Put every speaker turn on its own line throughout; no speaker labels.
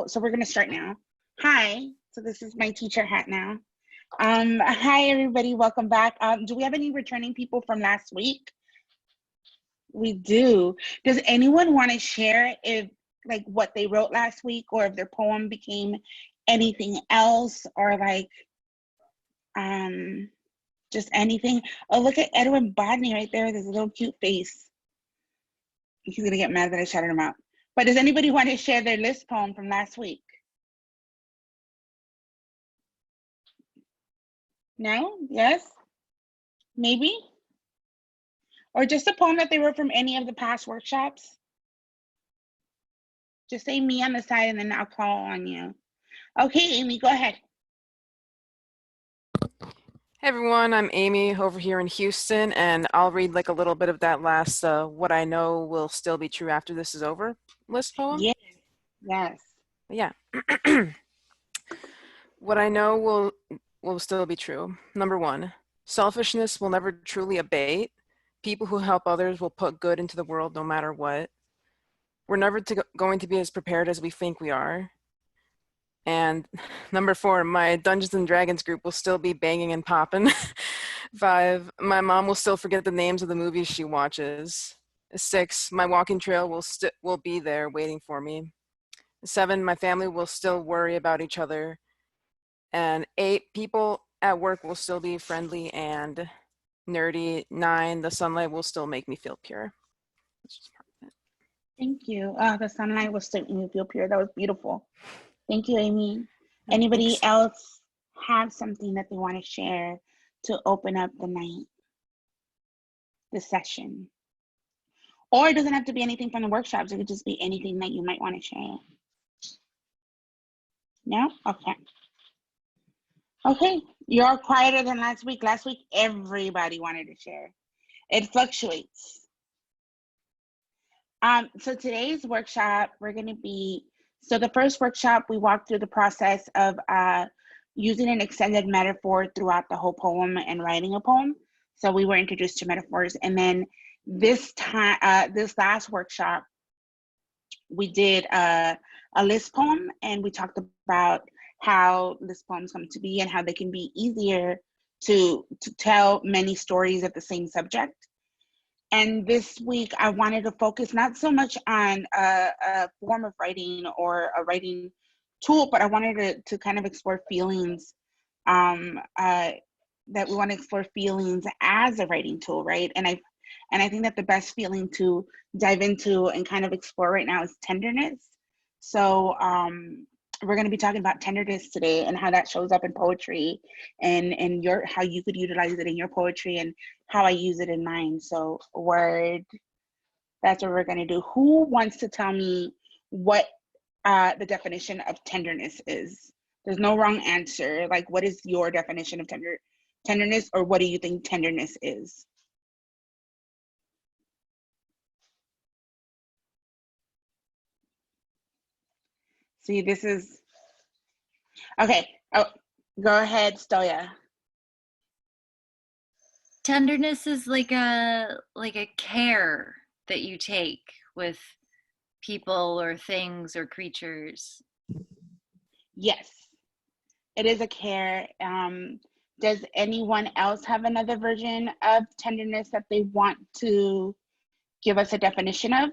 so we're gonna start now. Hi, so this is my teacher hat now. Hi everybody, welcome back. Do we have any returning people from last week? We do. Does anyone want to share if like what they wrote last week, or if their poem became anything else, or like just anything? Oh, look at Edwin Bodney right there with his little cute face. He's gonna get mad that I shouted him out. But does anybody want to share their list poem from last week? No? Yes? Maybe? Or just a poem that they wrote from any of the past workshops? Just say me on the side and then I'll call on you. Okay, Amy, go ahead.
Hey everyone, I'm Amy over here in Houston, and I'll read like a little bit of that last "What I Know Will Still Be True After This Is Over" list poem.
Yes. Yes.
Yeah. What I know will still be true. Number 1, selfishness will never truly abate. People who help others will put good into the world no matter what. We're never going to be as prepared as we think we are. And number 4, my Dungeons and Dragons group will still be banging and popping. 5, my mom will still forget the names of the movies she watches. 6, my walking trail will be there waiting for me. 7, my family will still worry about each other. And 8, people at work will still be friendly and nerdy. 9, the sunlight will still make me feel pure. That's just part of it.
Thank you. The sunlight was making me feel pure. That was beautiful. Thank you, Amy.
No,
Anybody
thanks.
else have something that they want to share to open up the night, the session? Or it doesn't have to be anything from the workshops. It could just be anything that you might want to share. No? Okay. Okay, you're quieter than last week. Last week, everybody wanted to share. It fluctuates. So today's workshop, we're going to be, so the first workshop, we walked through the process of using an extended metaphor throughout the whole poem and writing a poem. So we were introduced to metaphors. And then this time, this last workshop, we did a list poem, and we talked about how list poems come to be and how they can be easier to tell many stories of the same subject. And this week, I wanted to focus not so much on a form of writing or a writing tool, but I wanted to kind of explore feelings, that we want to explore feelings as a writing tool, right? And I think that the best feeling to dive into and kind of explore right now is tenderness. So we're going to be talking about tenderness today and how that shows up in poetry, and how you could utilize it in your poetry and how I use it in mine. So word, that's what we're going to do. Who wants to tell me what the definition of tenderness is? There's no wrong answer. Like, what is your definition of tenderness, or what do you think tenderness is? See, this is, okay. Oh, go ahead, Stoya.
Tenderness is like a care that you take with people or things or creatures.
Yes, it is a care. Does anyone else have another version of tenderness that they want to give us a definition of?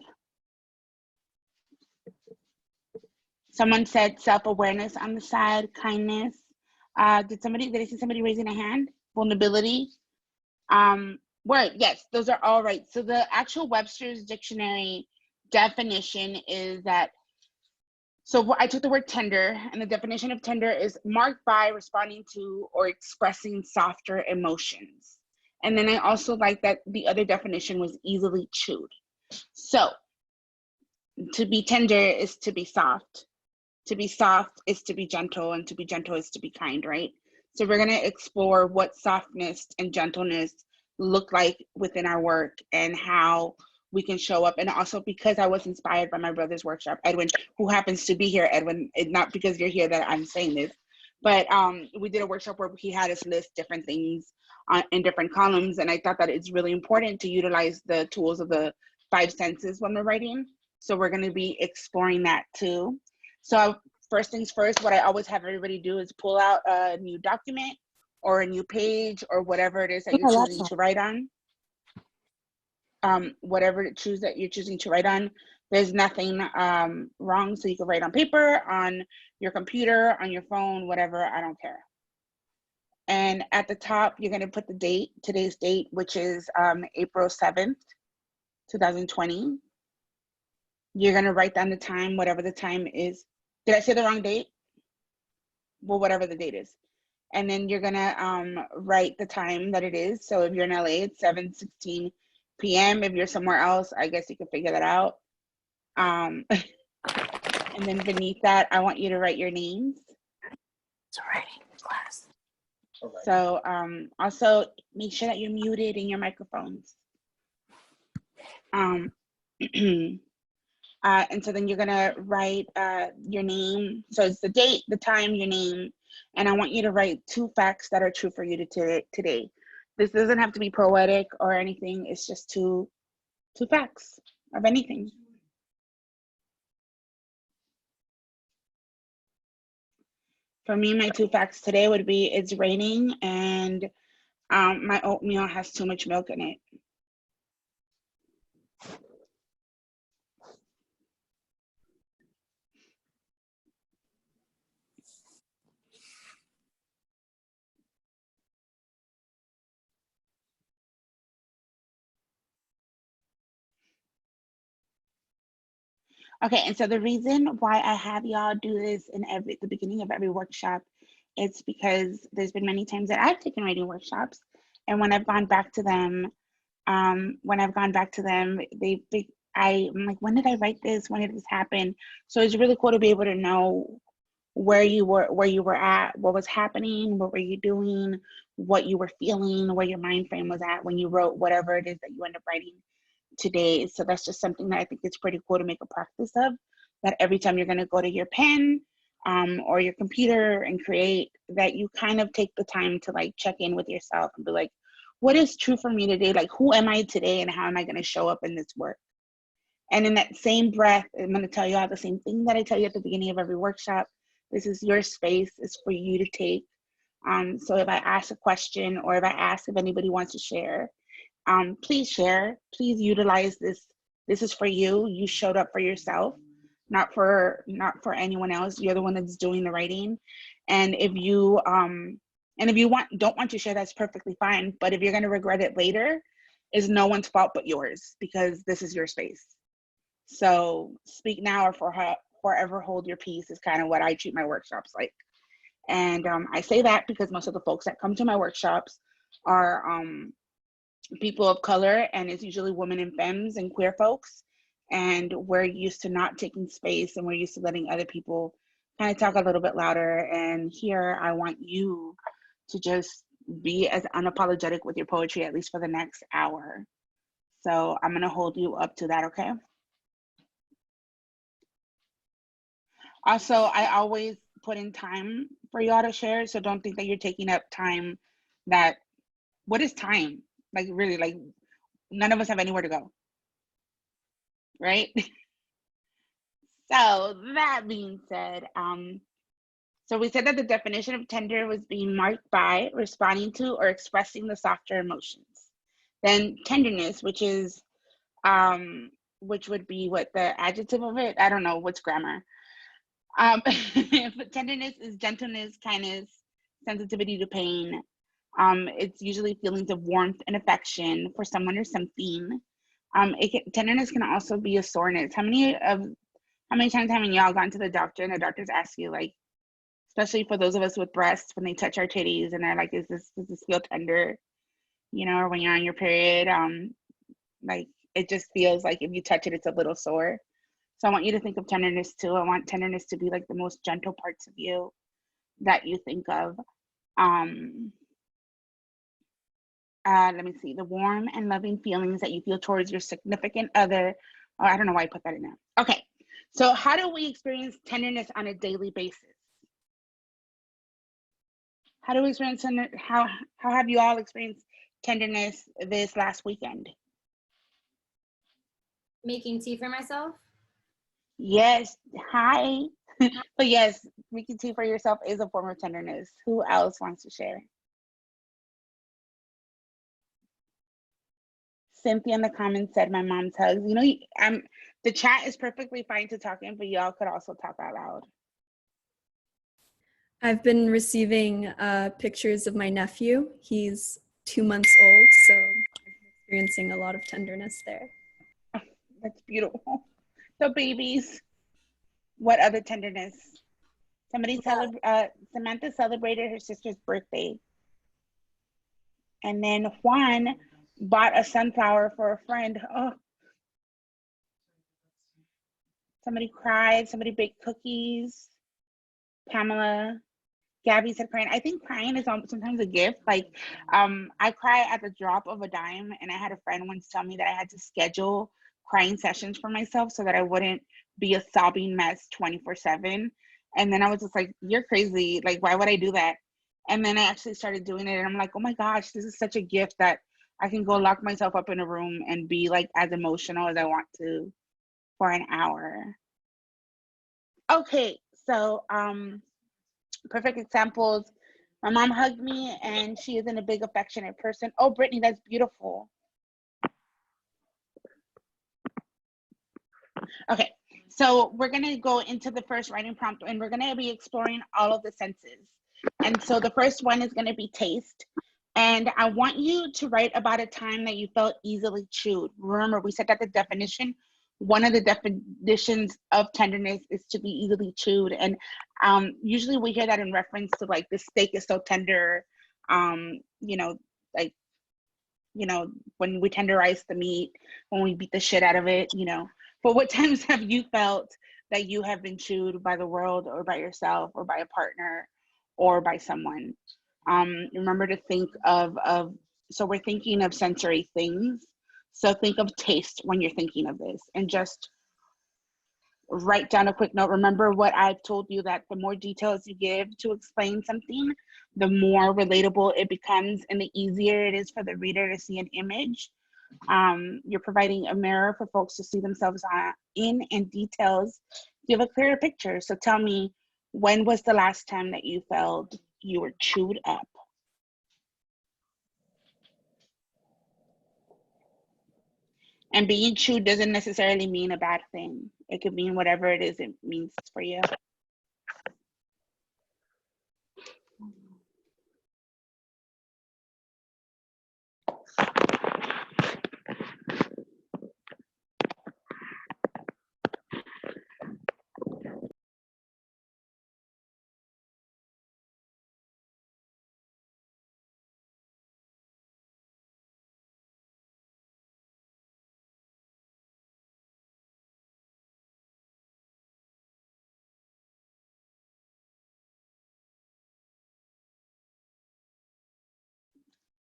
Someone said self-awareness on the side, kindness. Did I see somebody raising a hand? Vulnerability. Word, yes, those are all right. So the actual Webster's dictionary definition is that, so I took the word tender, and the definition of tender is marked by responding to or expressing softer emotions. And then I also like that the other definition was easily chewed. So to be tender is to be soft. To be soft is to be gentle, and to be gentle is to be kind, right? So we're going to explore what softness and gentleness look like within our work and how we can show up. And also, because I was inspired by my brother's workshop, Edwin, who happens to be here. Edwin, not because you're here that I'm saying this, but we did a workshop where he had us list different things in different columns. And I thought that it's really important to utilize the tools of the 5 senses when we're writing. So we're going to be exploring that too. So first things first, what I always have everybody do is pull out a new document or a new page or whatever it is that you're choosing to write on. Whatever you're choosing to write on, there's nothing wrong. So you can write on paper, on your computer, on your phone, whatever, I don't care. And at the top, you're gonna put the date, today's date, which is April 7th, 2020. You're gonna write down the time, whatever the time is. Did I say the wrong date? Well, whatever the date is. And then you're gonna write the time that it is. So if you're in LA, it's 7:16 p.m. If you're somewhere else, I guess you can figure that out. And then beneath that, I want you to write your names.
It's a writing class.
So also make sure that you're muted in your microphones. And so then you're gonna write your name. So it's the date, the time, your name, and I want you to write 2 facts that are true for you today. This doesn't have to be poetic or anything. It's just two facts of anything. For me, my 2 facts today would be it's raining and my oatmeal has too much milk in it. Okay, and so the reason why I have y'all do this in the beginning of every workshop, it's because there's been many times that I've taken writing workshops, and when I've gone back to them, I'm like, when did I write this? When did this happen? So it's really cool to be able to know where you were at, what was happening, what were you doing, what you were feeling, where your mind frame was at when you wrote whatever it is that you end up writing today. So that's just something that I think it's pretty cool to make a practice of, that every time you're going to go to your pen or your computer and create, that you kind of take the time to like check in with yourself and be like, what is true for me today? Like, who am I today and how am I going to show up in this work? And in that same breath, I'm going to tell you all the same thing that I tell you at the beginning of every workshop. This is your space. It's for you to take. So if I ask a question or if I ask if anybody wants to share, please share. Please utilize this. This is for you. You showed up for yourself, not for anyone else. You're the one that's doing the writing. And if you don't want to share, that's perfectly fine. But if you're going to regret it later, it's no one's fault but yours, because this is your space. So speak now or forever hold your peace is kind of what I treat my workshops like. And I say that because most of the folks that come to my workshops are people of color, and it's usually women and femmes and queer folks. And we're used to not taking space, and we're used to letting other people kind of talk a little bit louder. And here I want you to just be as unapologetic with your poetry, at least for the next hour. So I'm going to hold you up to that, okay? Also, I always put in time for y'all to share, so don't think that you're taking up time that, what is time? Like, really, like, none of us have anywhere to go, right? So that being said, so we said that the definition of tender was being marked by, responding to, or expressing the softer emotions. Then tenderness, which would be what the adjective of it, I don't know, what's grammar. But tenderness is gentleness, kindness, sensitivity to pain. It's usually feelings of warmth and affection for someone or something. Tenderness can also be a soreness. How many times have y'all gone to the doctor and the doctors ask you, like, especially for those of us with breasts, when they touch our titties and they're like, does this feel tender? You know, or when you're on your period, like, it just feels like if you touch it, it's a little sore. So I want you to think of tenderness too. I want tenderness to be like the most gentle parts of you that you think of. Let me see, the warm and loving feelings that you feel towards your significant other. Oh, I don't know why I put that in there. Okay, so how do we experience tenderness on a daily basis? How do we experience tenderness? How have you all experienced tenderness this last weekend?
Making tea for myself.
Yes. Hi. But yes, making tea for yourself is a form of tenderness. Who else wants to share? Cynthia in the comments said my mom's hugs. You know, the chat is perfectly fine to talk in, but y'all could also talk out loud.
I've been receiving pictures of my nephew. He's 2 months old, so I'm experiencing a lot of tenderness there.
That's beautiful. The babies. What other tenderness? Samantha celebrated her sister's birthday. And then Juan bought a sunflower for a friend. Oh, somebody cried. Somebody baked cookies. Pamela. Gabby said crying. I think crying is sometimes a gift. Like, I cry at the drop of a dime. And I had a friend once tell me that I had to schedule crying sessions for myself so that I wouldn't be a sobbing mess 24/7. And then I was just like, you're crazy. Like, why would I do that? And then I actually started doing it. And I'm like, oh my gosh, this is such a gift that I can go lock myself up in a room and be like as emotional as I want to for an hour. Okay, so perfect examples. My mom hugged me and she isn't a big affectionate person. Oh, Brittany, that's beautiful. Okay, so we're gonna go into the first writing prompt and we're gonna be exploring all of the senses. And so the first one is gonna be taste. And I want you to write about a time that you felt easily chewed. Remember, we said that the definition, one of the definitions of tenderness is to be easily chewed. And usually we hear that in reference to like the steak is so tender, you know, like, you know, when we tenderize the meat, when we beat the shit out of it, you know. But what times have you felt that you have been chewed by the world or by yourself or by a partner or by someone? Remember to think of, so we're thinking of sensory things. So think of taste when you're thinking of this and just write down a quick note. Remember what I've told you, that the more details you give to explain something, the more relatable it becomes and the easier it is for the reader to see an image. You're providing a mirror for folks to see themselves in, and details give a clearer picture. So tell me, when was the last time that you felt you were chewed up? And being chewed doesn't necessarily mean a bad thing. It could mean whatever it is it means for you.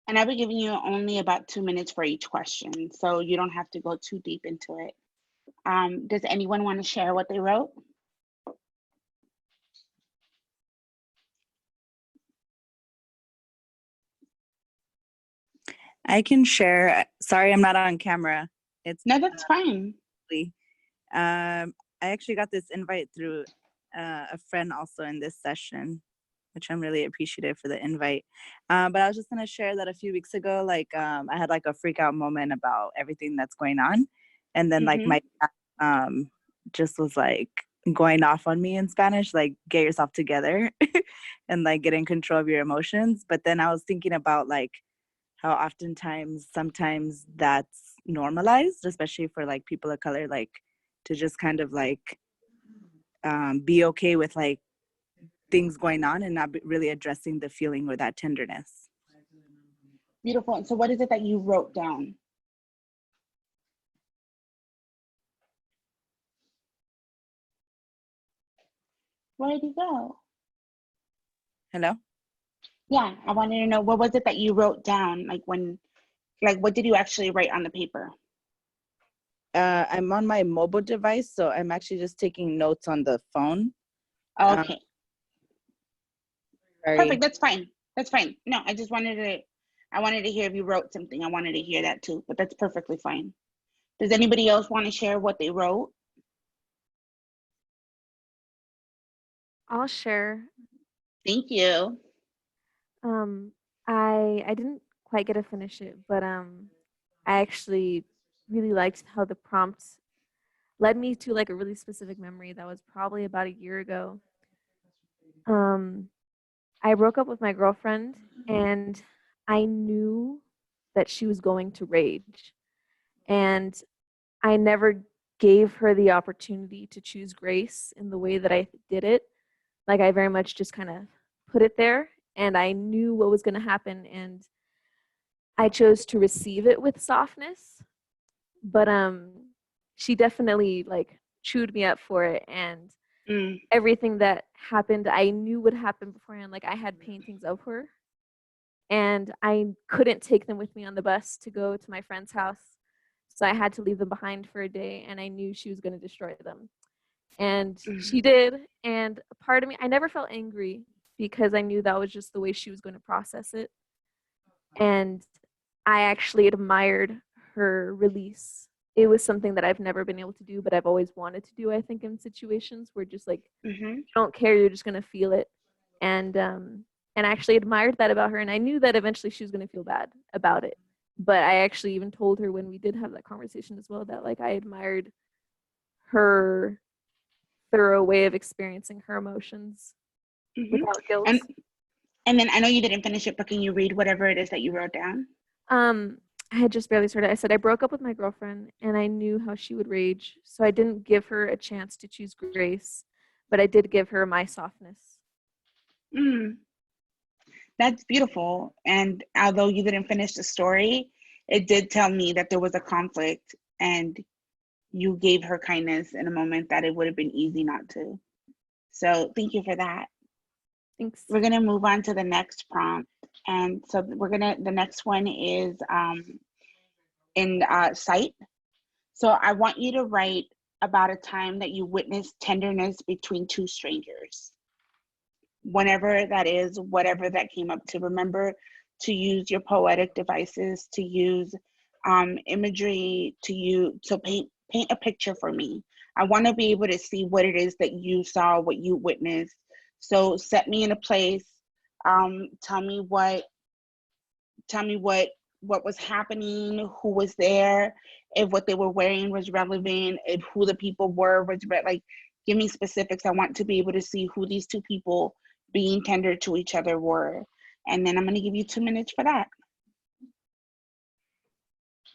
And I'll be giving you only about 2 minutes for each question, so you don't have to go too deep into it. Does anyone want to share what they wrote?
I can share. Sorry, I'm not on camera.
No, that's fine.
I actually got this invite through a friend also in this session, which I'm really appreciative for the invite. But I was just gonna share that a few weeks ago, like I had like a freak out moment about everything that's going on. And then like my just was like going off on me in Spanish, like get yourself together and like get in control of your emotions. But then I was thinking about like how oftentimes sometimes that's normalized, especially for like people of color, like to just kind of like be okay with like things going on and not really addressing the feeling or that tenderness.
Beautiful. And so what is it that you wrote down? Where did he go?
Hello?
Yeah, I wanted to know, what was it that you wrote down? Like what did you actually write on the paper?
I'm on my mobile device, so I'm actually just taking notes on the phone.
Okay.
Sorry.
Perfect, that's fine. That's fine. No, I wanted to hear if you wrote something. I wanted to hear that too, but that's perfectly fine. Does anybody else want to share what they wrote?
I'll share.
Thank you.
Um, I didn't quite get to finish it, but I actually really liked how the prompt led me to like a really specific memory that was probably about a year ago. Um, I broke up with my girlfriend, and I knew that she was going to rage, and I never gave her the opportunity to choose grace in the way that I did it. Like I very much just kind of put it there, and I knew what was going to happen, and I chose to receive it with softness. But she definitely like chewed me up for it, and
Mm.
everything that happened I knew would happen beforehand. Like I had paintings of her, and I couldn't take them with me on the bus to go to my friend's house. So I had to leave them behind for a day, and I knew she was going to destroy them. And she did. And a part of me, I never felt angry because I knew that was just the way she was going to process it. And I actually admired her release. It was something that I've never been able to do, but I've always wanted to do, I think, in situations where just like you don't care, you're just gonna feel it. And I actually admired that about her, and I knew that eventually she was gonna feel bad about it. But I actually even told her when we did have that conversation as well that like I admired her thorough way of experiencing her emotions without guilt.
And then I know you didn't finish it, but can you read whatever it is that you wrote down?
I had just barely started. I said I broke up with my girlfriend, and I knew how she would rage, so I didn't give her a chance to choose grace, but I did give her my softness.
That's beautiful. And although you didn't finish the story, it did tell me that there was a conflict, and you gave her kindness in a moment that it would have been easy not to. So thank you for that.
Thanks.
We're gonna move on to the next prompt. And so the next one is in sight. So I want you to write about a time that you witnessed tenderness between two strangers. Whenever that is, whatever that came up to. Remember to use your poetic devices, to use imagery, to paint a picture for me. I want to be able to see what it is that you saw, what you witnessed. So set me in a place. Tell me what was happening, who was there, if what they were wearing was relevant, if who the people were was like, give me specifics. I want to be able to see who these two people being tender to each other were. And then I'm going to give you 2 minutes for that.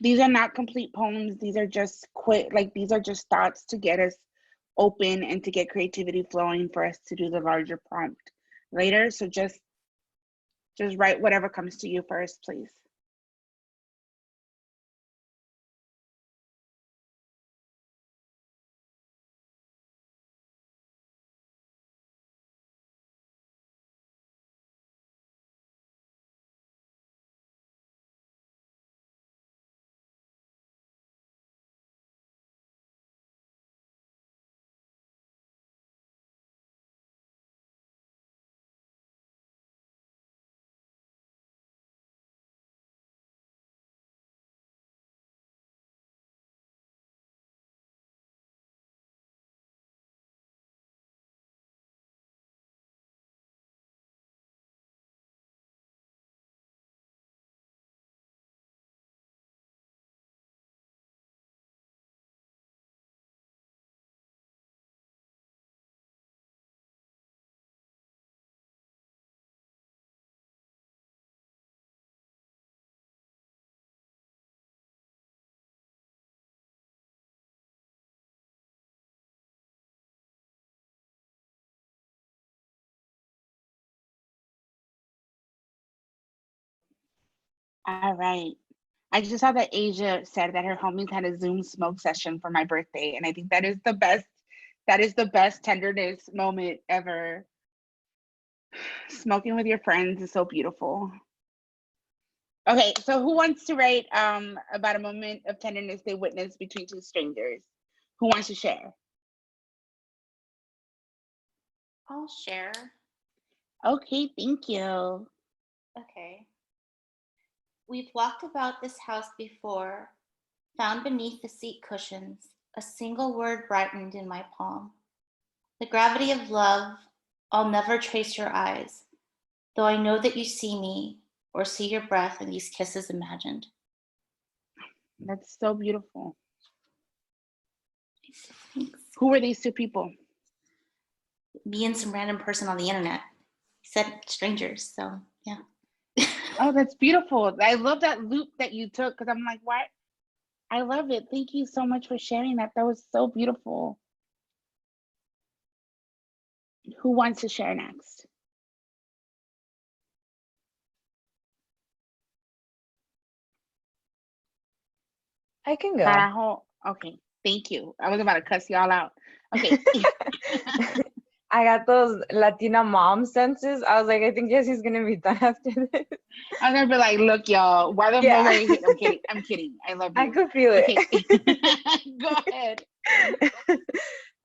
These are not complete poems. These are just these are just thoughts to get us open and to get creativity flowing for us to do the larger prompt later. So just write whatever comes to you first, please. All right. I just saw that Asia said that her homies had a Zoom smoke session for my birthday, and I think that is the best. That is the best tenderness moment ever. Smoking with your friends is so beautiful. Okay, so who wants to write about a moment of tenderness they witnessed between two strangers? Who wants to share?
I'll share.
Okay, thank you.
Okay. We've walked about this house before, found beneath the seat cushions, a single word brightened in my palm. The gravity of love I'll never trace your eyes, though I know that you see me or see your breath in these kisses imagined.
That's so beautiful.
Thanks.
Who were these two people?
Me and some random person on the internet. He said strangers, so yeah.
Oh, that's beautiful. I love that loop that you took because I'm like, what? I love it. Thank you so much for sharing that. That was so beautiful. Who wants to share next?
I can go.
Carajo. Okay, thank you. I was about to cuss y'all out. Okay.
I got those Latina mom senses. I was like, I think Jesse's gonna be done after this.
I'm gonna be like, look, y'all, why the
Yeah.
fuck are you here? I'm kidding. I'm kidding. I love you.
I could feel it.
Okay. Go ahead.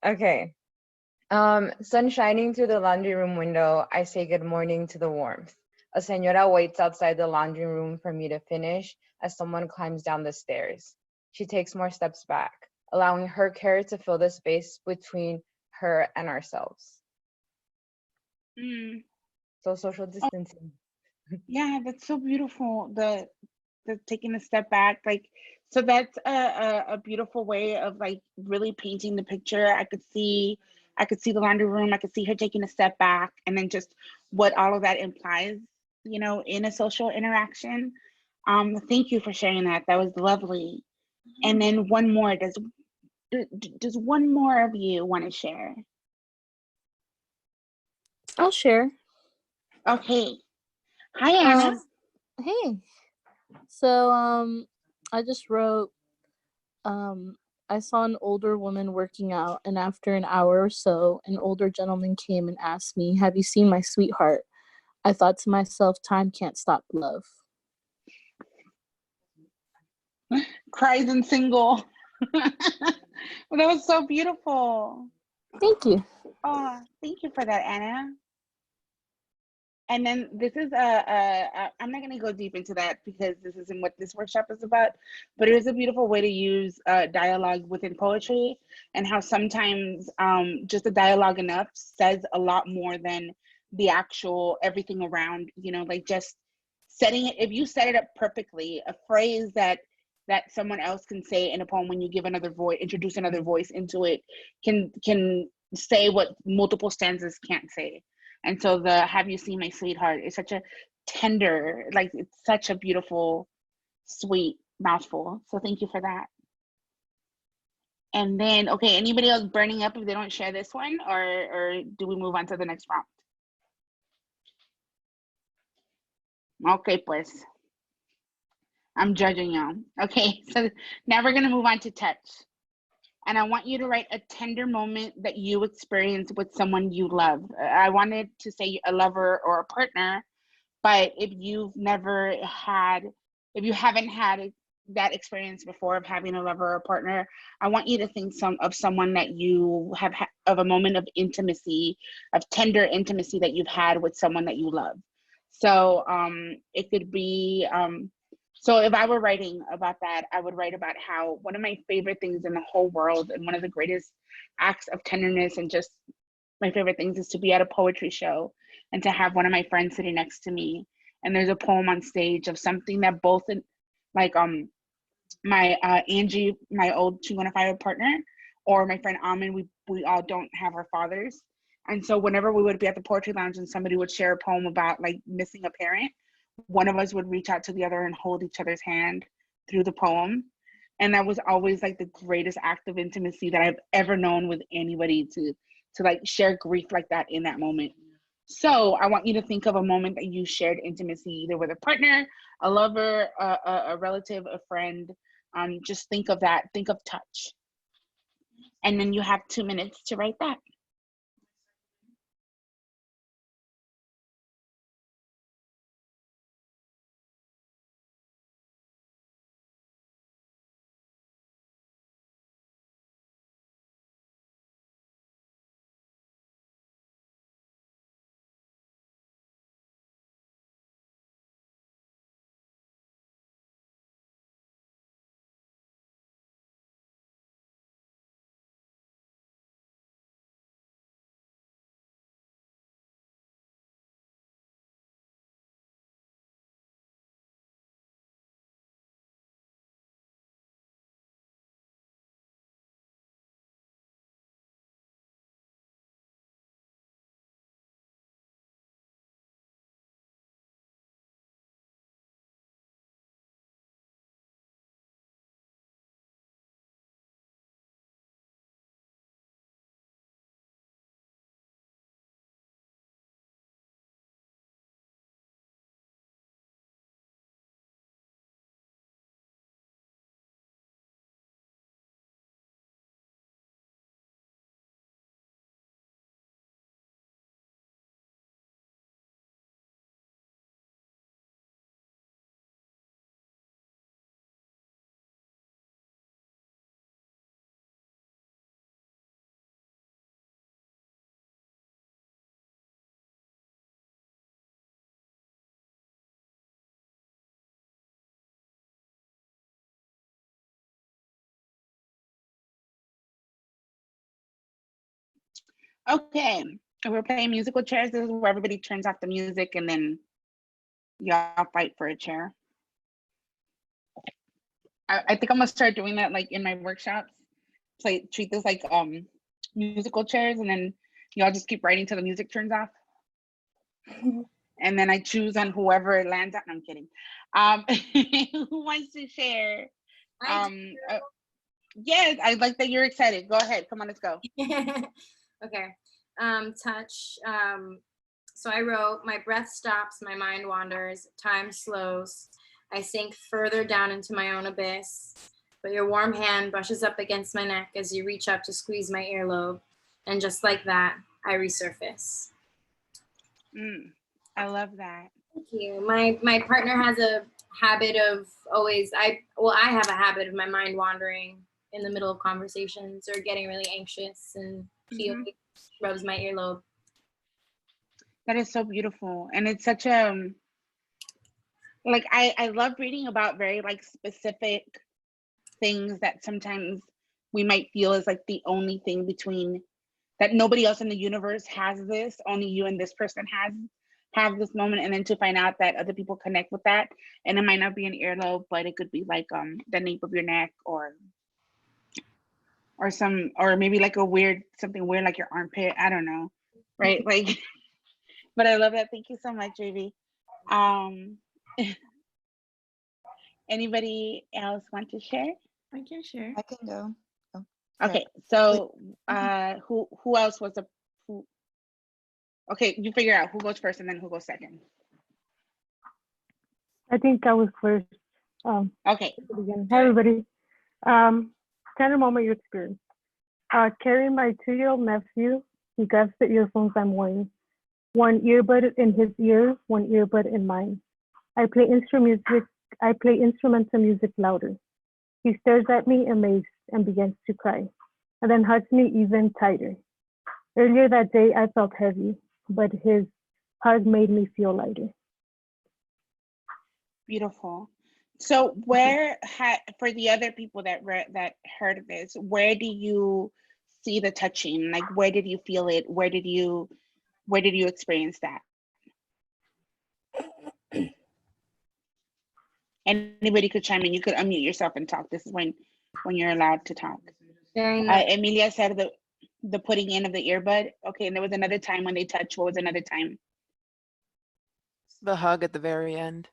Okay. Sun shining through the laundry room window, I say good morning to the warmth. A señora waits outside the laundry room for me to finish as someone climbs down the stairs. She takes more steps back, allowing her care to fill the space between her and ourselves.
Mm.
So social distancing.
Yeah, that's so beautiful. The taking a step back, like, so that's a beautiful way of like really painting the picture. I could see the laundry room. I could see her taking a step back, and then just what all of that implies, you know, in a social interaction. Thank you for sharing that. That was lovely. And then one more. Does one more of you want to share?
I'll share.
Okay. Hi, Anna.
Hey. So I just wrote I saw an older woman working out, and after an hour or so, an older gentleman came and asked me, "Have you seen my sweetheart?" I thought to myself, time can't stop love.
Cries and single. Well, that was so beautiful.
Thank you.
Oh, thank you for that, Anna. And then this is I'm not going to go deep into that because this isn't what this workshop is about, but it is a beautiful way to use dialogue within poetry, and how sometimes just the dialogue enough says a lot more than the actual everything around, you know, like just setting it. If you set it up perfectly, a phrase that someone else can say in a poem, when you give another voice, introduce another voice into it, can say what multiple stanzas can't say. And so the "Have you seen my sweetheart" is such a tender, like it's such a beautiful, sweet mouthful. So thank you for that. And then, okay, anybody else burning up if they don't share this one, or do we move on to the next prompt? Okay, pues. I'm judging y'all. Okay, so now we're gonna move on to touch. And I want you to write a tender moment that you experienced with someone you love. I wanted to say a lover or a partner, but if you haven't had that experience before of having a lover or a partner, I want you to think of someone that you have of a moment of intimacy, of tender intimacy that you've had with someone that you love. So it could be so if I were writing about that, I would write about how one of my favorite things in the whole world, and one of the greatest acts of tenderness, and just my favorite things, is to be at a poetry show and to have one of my friends sitting next to me, and there's a poem on stage of something that both like my Angie, my old 215 partner, or my friend Amin, we all don't have our fathers. And so whenever we would be at the poetry lounge and somebody would share a poem about like missing a parent, one of us would reach out to the other and hold each other's hand through the poem. And that was always like the greatest act of intimacy that I've ever known with anybody, to like share grief like that in that moment. So I want you to think of a moment that you shared intimacy either with a partner, a lover, a relative, a friend. Just think of that. Think of touch. And then you have 2 minutes to write that. Okay, we're playing musical chairs. This is where everybody turns off the music and then y'all fight for a chair. I think I'm gonna start doing that like in my workshops. Treat this like musical chairs, and then y'all just keep writing till the music turns off. And then I choose on whoever it lands on. No, I'm kidding. Who wants to share? Yes, I like that you're excited. Go ahead. Come on, let's go.
Okay. Touch. So I wrote, my breath stops, my mind wanders, time slows. I sink further down into my own abyss, but your warm hand brushes up against my neck as you reach up to squeeze my earlobe. And just like that, I resurface.
I love that.
Thank you. My partner has a habit of always, I have a habit of my mind wandering in the middle of conversations or getting really anxious, and he always rubs my earlobe.
That is so beautiful. And it's such a, like, I love reading about very like specific things that sometimes we might feel is like the only thing between, that nobody else in the universe has this, only you and this person have this moment, and then to find out that other people connect with that, and it might not be an earlobe, but it could be like the nape of your neck, or maybe like something weird like your armpit. I don't know, right? Like, but I love that. Thank you so much, JV. Anybody else want to share?
I can share.
I can go. Oh,
okay, so who else was who? Okay, you figure out who goes first and then who goes second.
I think I was first.
Okay.
Hi, everybody. Kind of moment you experience. Carrying my 2-year-old nephew, he grabs the earphones I'm wearing. One earbud in his ear, one earbud in mine. I play instrumental music louder. He stares at me amazed and begins to cry, and then hugs me even tighter. Earlier that day, I felt heavy, but his hug made me feel lighter.
Beautiful. So where for the other people that heard this, where do you see the touching? Like, where did you feel it? Where did you experience that? Anybody could chime in. You could unmute yourself and talk. This is when you're allowed to talk. Emilia said the putting in of the earbud. Okay, and there was another time when they touched. What was another time?
The hug at the very end.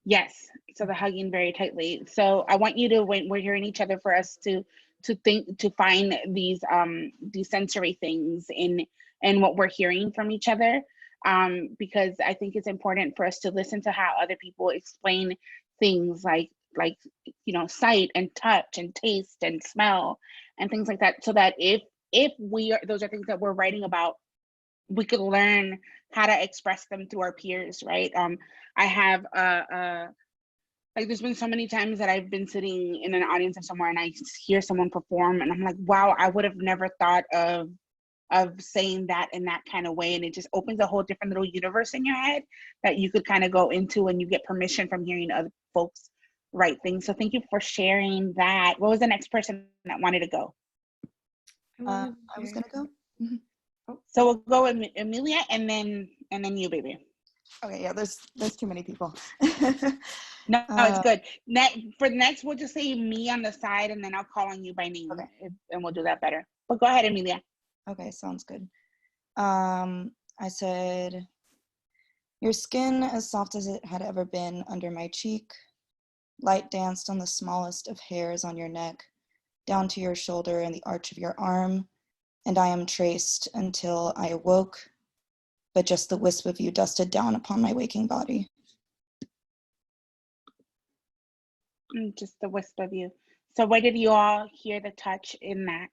Yes, so the hugging very tightly. So I want you to, when we're hearing each other, for us to find these sensory things in what we're hearing from each other, because I think it's important for us to listen to how other people explain things like sight and touch and taste and smell and things like that, so that if those are things that we're writing about, we could learn how to express them through our peers, right? I have like, there's been so many times that I've been sitting in an audience of somewhere and I hear someone perform and I'm like, wow, I would have never thought of saying that in that kind of way. And it just opens a whole different little universe in your head that you could kind of go into when you get permission from hearing other folks write things. So thank you for sharing that. What was the next person that wanted to go?
I was gonna go.
So we'll go with Emilia and then you, baby.
Okay, yeah, there's too many people.
No, it's good. For the next, we'll just say me on the side, and then I'll call on you by name, okay, and we'll do that better. But go ahead, Emilia.
Okay, sounds good. I said, your skin as soft as it had ever been under my cheek. Light danced on the smallest of hairs on your neck, down to your shoulder and the arch of your arm. And I am traced until I awoke, but just the wisp of you dusted down upon my waking body.
Just the wisp of you. So where did you all hear the touch in that?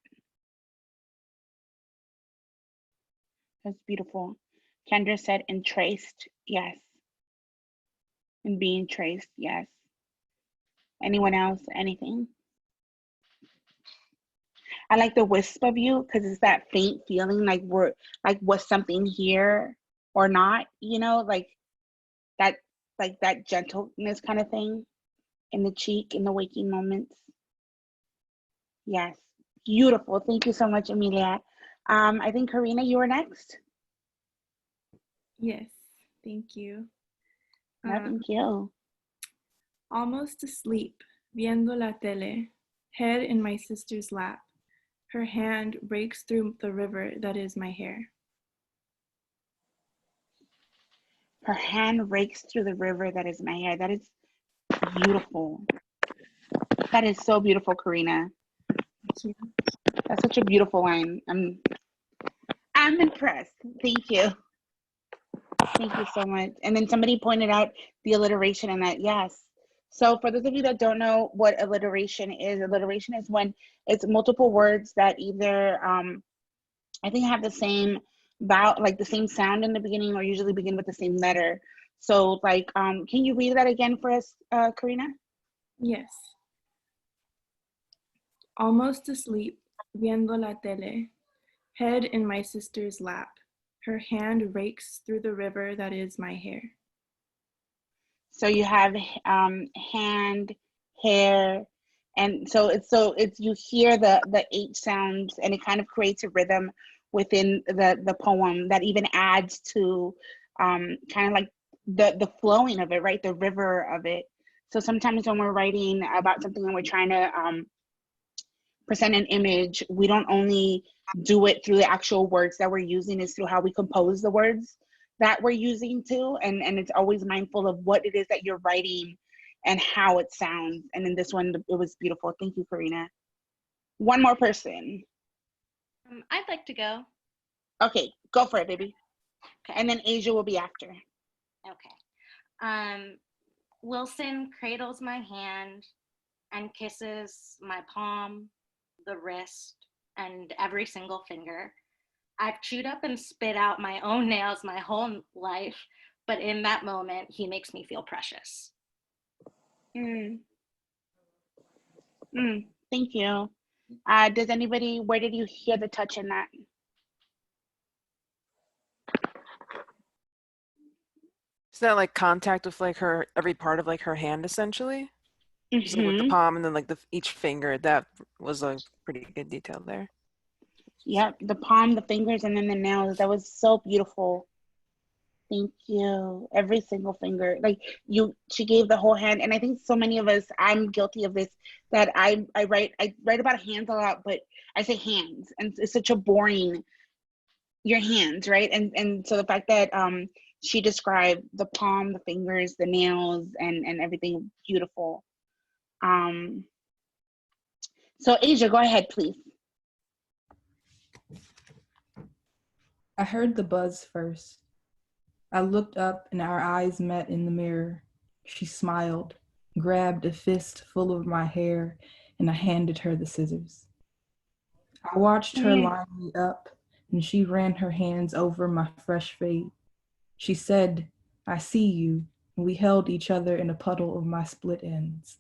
That's beautiful. Kendra said, and traced, yes. And being traced, yes. Anyone else, anything? I like the wisp of you because it's that faint feeling like was something here or not, like that gentleness kind of thing in the cheek in the waking moments. Yes, beautiful. Thank you so much, Emilia. I think Karina, you were next.
Yes, thank you.
No, thank you.
Almost asleep, viendo la tele, head in my sister's lap. Her hand breaks through the river that is my hair.
Her hand rakes through the river that is my hair. That is beautiful. That is so beautiful, Karina.
Thank you.
That's such a beautiful line. I'm impressed. Thank you. Thank you so much. And then somebody pointed out the alliteration in that. Yes. So for those of you that don't know what alliteration is when it's multiple words that either I think have the same vowel, like the same sound in the beginning, or usually begin with the same letter. So like, can you read that again for us, Karina?
Yes. Almost asleep, viendo la tele, head in my sister's lap. Her hand rakes through the river that is my hair.
So you have hand, hair, and so it's you hear the H sounds, and it kind of creates a rhythm within the poem that even adds to kind of like the flowing of it, right? The river of it. So sometimes when we're writing about something and we're trying to present an image, we don't only do it through the actual words that we're using, it's through how we compose the words that we're using too. And it's always mindful of what it is that you're writing and how it sounds. And in this one, it was beautiful. Thank you, Karina. One more person.
I'd like to go.
Okay, go for it, baby. Okay. And then Asia will be after.
Okay. Wilson cradles my hand and kisses my palm, the wrist, and every single finger. I've chewed up and spit out my own nails my whole life, but in that moment, he makes me feel precious.
Thank you. Does anybody, where did you hear the touch in that?
Is that like contact with like her, every part of like her hand essentially? Just like with the
Mm-hmm.
palm and then like each finger. That was a pretty good detail there.
Yep, the palm, the fingers, and then the nails. That was so beautiful. Thank you. Every single finger. Like she gave the whole hand. And I think so many of us, I'm guilty of this, that I write about hands a lot, but I say hands. And it's such a boring, your hands, right? And so the fact that she described the palm, the fingers, the nails, and everything beautiful. So Asia, go ahead, please.
I heard the buzz first. I looked up and our eyes met in the mirror. She smiled, grabbed a fist full of my hair, and I handed her the scissors. I watched her line me up, and she ran her hands over my fresh fade. She said, "I see you," and we held each other in a puddle of my split ends.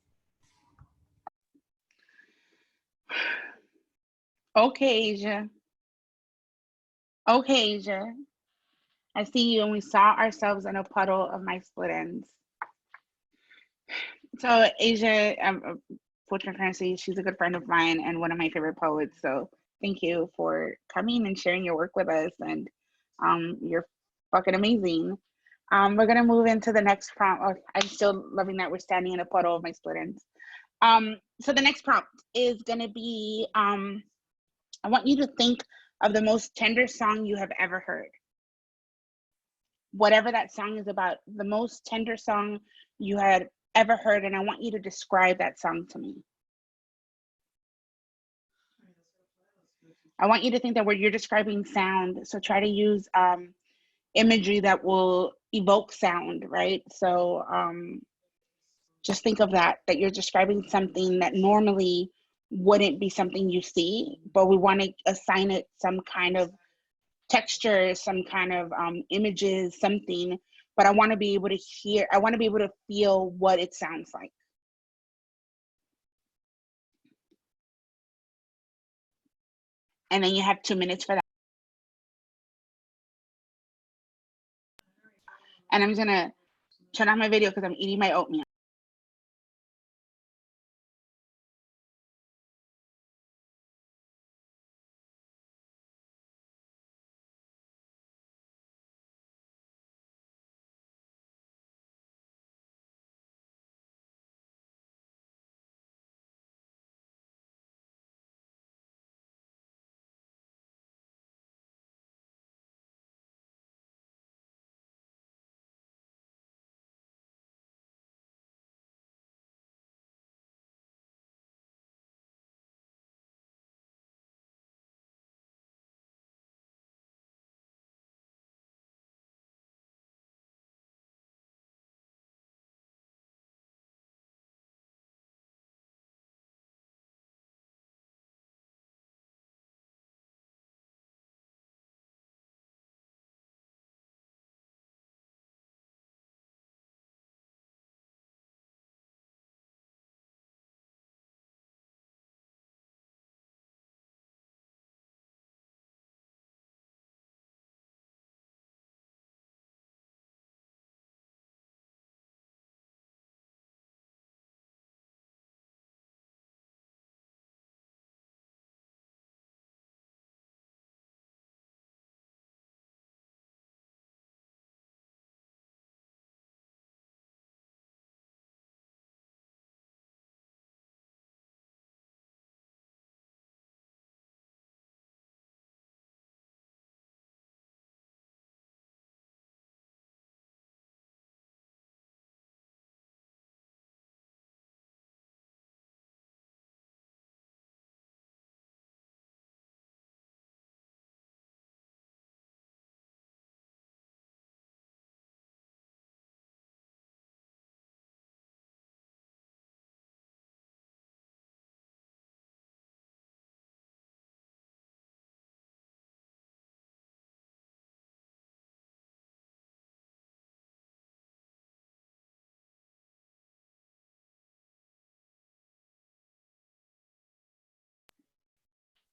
Okay, Asia. Okay, Asia. I see you, and we saw ourselves in a puddle of my split ends. So Asia, full transparency, she's a good friend of mine and one of my favorite poets. So thank you for coming and sharing your work with us. And you're fucking amazing. We're gonna move into the next prompt. Oh, I'm still loving that we're standing in a puddle of my split ends. So the next prompt is gonna be, I want you to think of the most tender song you have ever heard. Whatever that song is about, the most tender song you had ever heard, and I want you to describe that song to me. I want you to think that where you're describing sound, so try to use imagery that will evoke sound, right? So just think of that you're describing something that normally wouldn't be something you see, but we want to assign it some kind of texture, some kind of images, something, but I want to be able to hear, I want to be able to feel what it sounds like. And then you have 2 minutes for that. And I'm gonna turn off my video because I'm eating my oatmeal.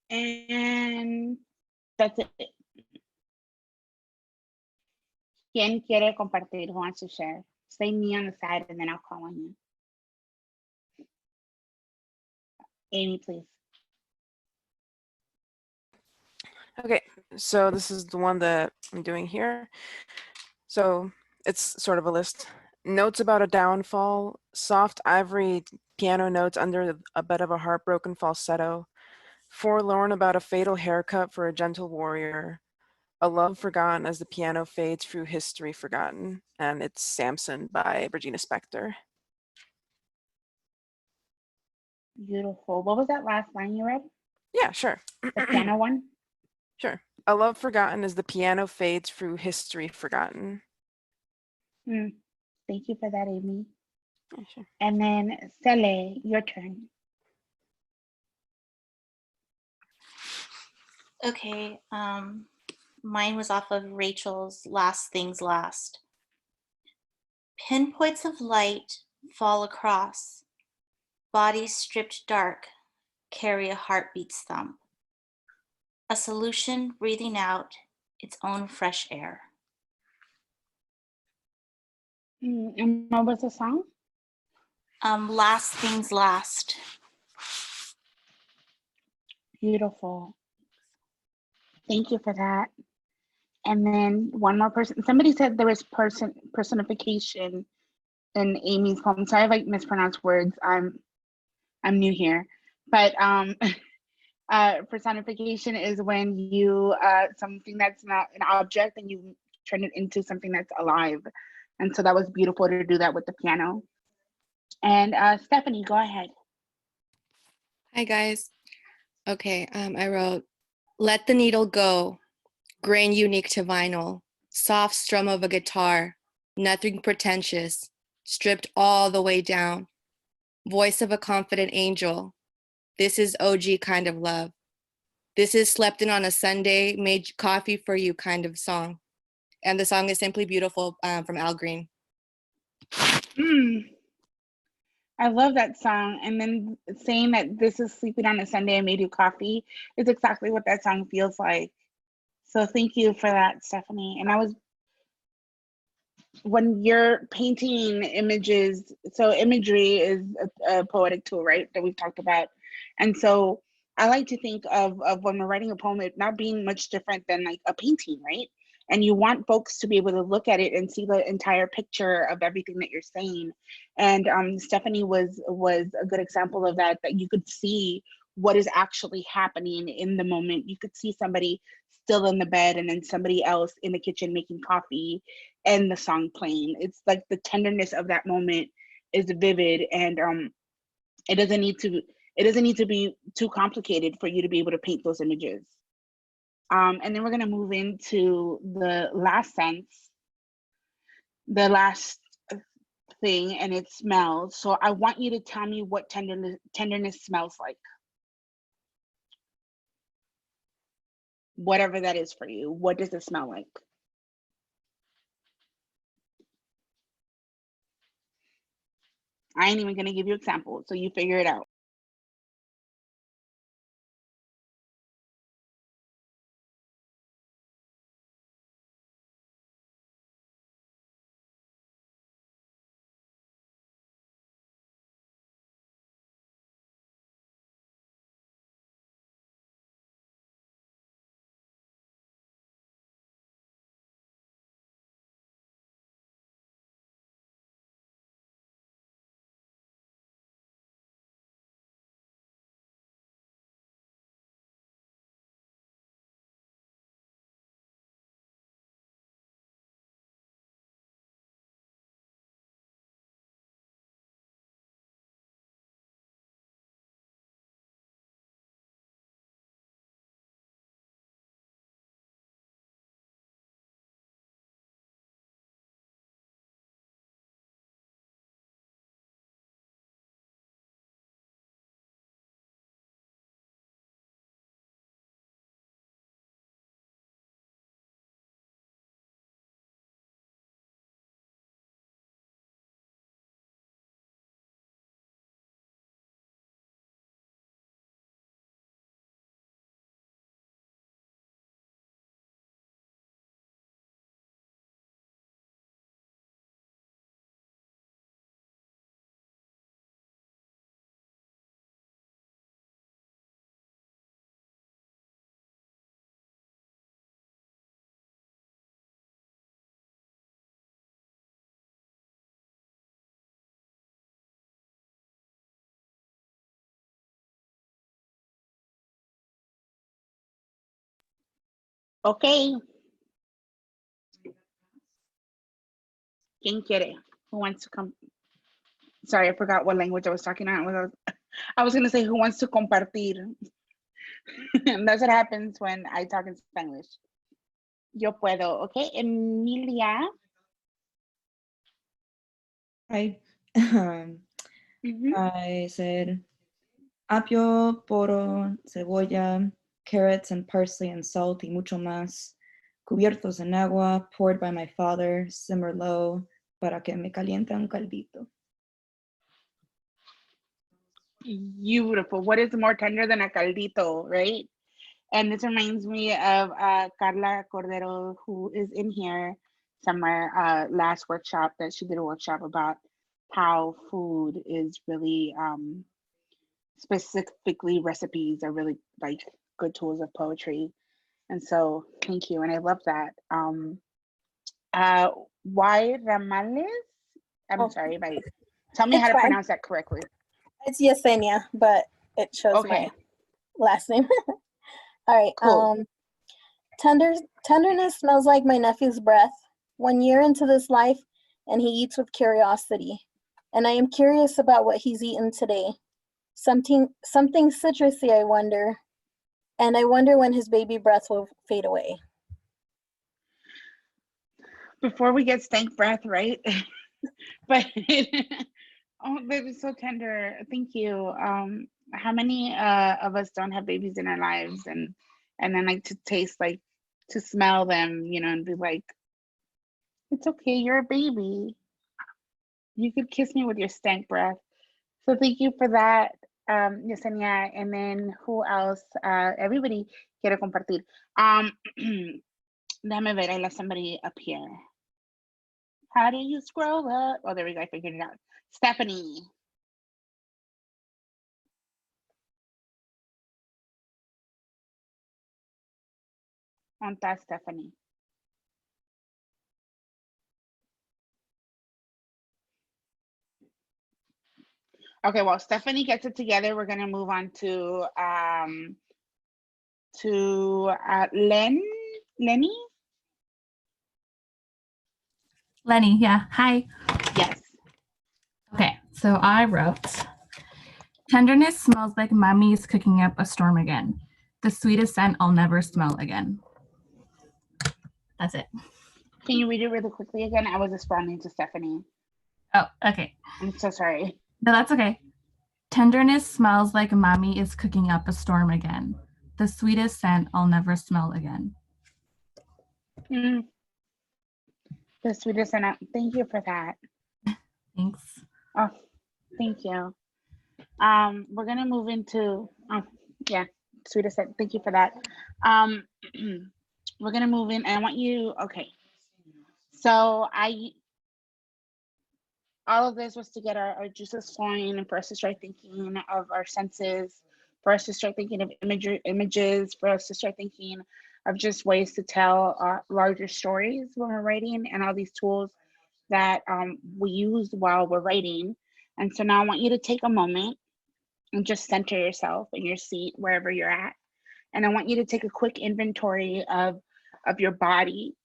And that's it. ¿Quién quiere compartir? Who wants to share? Say me on the side and then I'll call on you. Amy, please.
Okay, so this is the one that I'm doing here. So it's sort of a list. Notes about a downfall, soft ivory piano notes under a bed of a heartbroken falsetto, forlorn about a fatal haircut for a gentle warrior, a love forgotten as the piano fades through history forgotten, and it's Samson by Regina Spektor.
Beautiful. What was that last line you read?
Yeah, sure.
The piano one?
Sure. A love forgotten as the piano fades through history forgotten.
Thank you for that, Amy.
Yeah, sure.
And then Sele, your turn.
Okay, mine was off of Rachel's Last Things Last. Pinpoints of light fall across, bodies stripped dark carry a heartbeat's thump. A solution breathing out its own fresh air.
And what was the song?
Last Things Last.
Beautiful. Thank you for that. And then one more person. Somebody said there was personification in Amy's poem. Sorry if I mispronounced words. I'm new here, but personification is when you something that's not an object and you turn it into something that's alive. And so that was beautiful to do that with the piano. And Stephanie, go ahead.
Hi guys. Okay, I wrote, let the needle go, grain unique to vinyl, soft strum of a guitar, nothing pretentious, stripped all the way down, voice of a confident angel. This is OG kind of love. This is slept in on a Sunday, made coffee for you kind of song. And the song is Simply Beautiful from Al Green.
I love that song. And then saying that this is sleeping on a Sunday I made you coffee is exactly what that song feels like. So thank you for that, Stephanie. And I was, when you're painting images, so imagery is a poetic tool, right, that we've talked about. And so I like to think of when we're writing a poem, it not being much different than like a painting, right? And you want folks to be able to look at it and see the entire picture of everything that you're saying. And Stephanie was a good example of that, that you could see what is actually happening in the moment. You could see somebody still in the bed and then somebody else in the kitchen making coffee and the song playing. It's like the tenderness of that moment is vivid, and it doesn't need to be too complicated for you to be able to paint those images. And then we're going to move into the last sense, the last thing, and it smells. So I want you to tell me what tenderness smells like. Whatever that is for you, what does it smell like? I ain't even going to give you examples, so you figure it out. Okay. ¿Quién quiere? Who wants to come? Sorry, I forgot what language I was talking about. I was going to say who wants to compartir. That's what happens when I talk in Spanish. Yo puedo. Okay, Emilia.
Hi.
Mhm.
I said apio, poro, cebolla, carrots and parsley and salt y mucho más, cubiertos en agua, poured by my father, simmer low, para que me caliente un caldito.
Beautiful. What is more tender than a caldito, right? And this reminds me of Carla Cordero, who is in here somewhere, last workshop that she did a workshop about how food is really, specifically recipes are really like good tools of poetry. And so thank you. And I love that. Why Ramales? I'm
Oh,
sorry, tell me how
it's
to
fine.
pronounce that correctly.
It's Yesenia, but it shows
Okay.
my last name. All right.
Cool.
Tenderness smells like my nephew's breath. 1 year into this life, and he eats with curiosity. And I am curious about what he's eaten today. Something citrusy, I wonder. And I wonder when his baby breath will fade away.
Before we get stank breath, right? But oh, baby, so tender. Thank you. How many of us don't have babies in our lives and then like to taste, like to smell them, you know, and be like, it's okay, you're a baby. You could kiss me with your stank breath. So thank you for that, Yesenia. And then who else? Everybody quiere compartir. Déjame ver, I left somebody up here. How do you scroll up? Oh, there we go. I figured it out. Stephanie. On that, Stephanie. Okay, well, Stephanie gets it together. We're gonna move on to Lenny.
Lenny, yeah. Hi.
Yes.
Okay, so I wrote, tenderness smells like mommy's cooking up a storm again. The sweetest scent I'll never smell again. That's it.
Can you read it really quickly again? I was responding to Stephanie.
Oh, okay.
I'm so sorry.
No, that's okay. Tenderness smells like mommy is cooking up a storm again. The sweetest scent I'll never smell again.
Mm. The sweetest scent. Thank you for that.
Thanks.
Oh, thank you. We're gonna move into yeah, sweetest scent. Thank you for that. We're gonna move in. And I want you. Okay. So all of this was to get our juices flowing and for us to start thinking of our senses, for us to start thinking of images, for us to start thinking of just ways to tell larger stories when we're writing, and all these tools that we use while we're writing. And so now I want you to take a moment and just center yourself in your seat wherever you're at. And I want you to take a quick inventory of your body,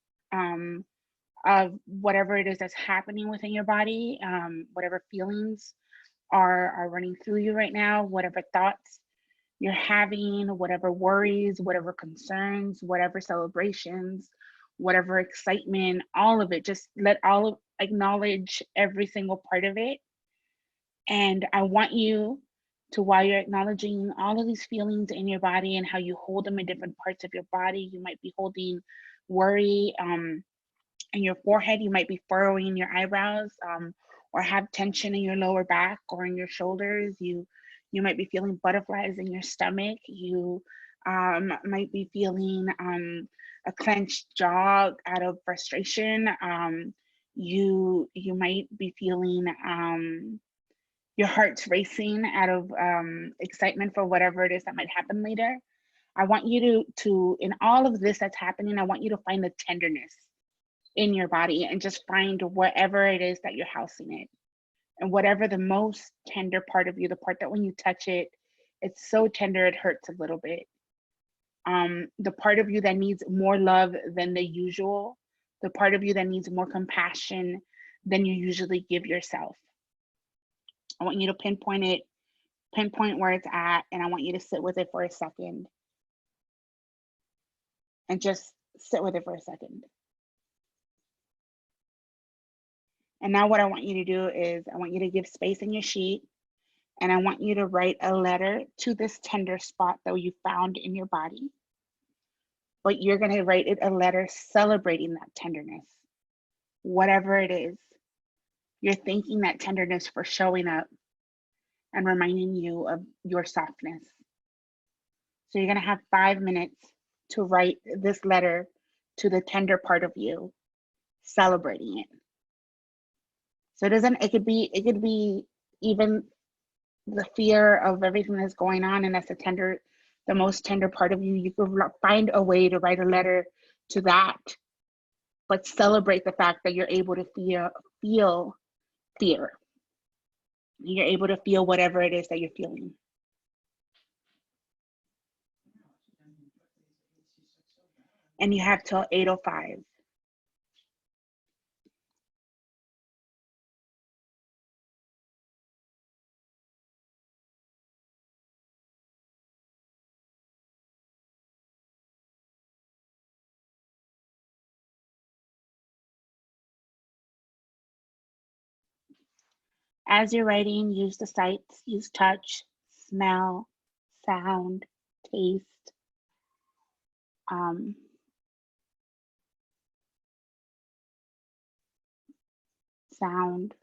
of whatever it is that's happening within your body, whatever feelings are running through you right now, whatever thoughts you're having, whatever worries, whatever concerns, whatever celebrations, whatever excitement, all of it. Just acknowledge every single part of it. And I want you to, while you're acknowledging all of these feelings in your body and how you hold them in different parts of your body, you might be holding worry in your forehead, you might be furrowing your eyebrows, or have tension in your lower back or in your shoulders. You might be feeling butterflies in your stomach. You might be feeling a clenched jaw out of frustration. You might be feeling your heart's racing out of excitement for whatever it is that might happen later. I want you to in all of this that's happening, I want you to find the tenderness in your body and just find wherever it is that you're housing it. And whatever the most tender part of you, the part that when you touch it, it's so tender it hurts a little bit. The part of you that needs more love than the usual, the part of you that needs more compassion than you usually give yourself. I want you to pinpoint where it's at, and I want you to sit with it for a second. And just sit with it for a second. And now what I want you to do is I want you to give space in your sheet, and I want you to write a letter to this tender spot that you found in your body. But you're going to write it a letter celebrating that tenderness, whatever it is. You're thanking that tenderness for showing up and reminding you of your softness. So you're going to have 5 minutes to write this letter to the tender part of you, celebrating it. So it could be even the fear of everything that's going on, and that's the most tender part of you. You could find a way to write a letter to that, but celebrate the fact that you're able to feel fear. You're able to feel whatever it is that you're feeling. And you have till 8:05. As you're writing, use the sights, use touch, smell, sound, taste, sound.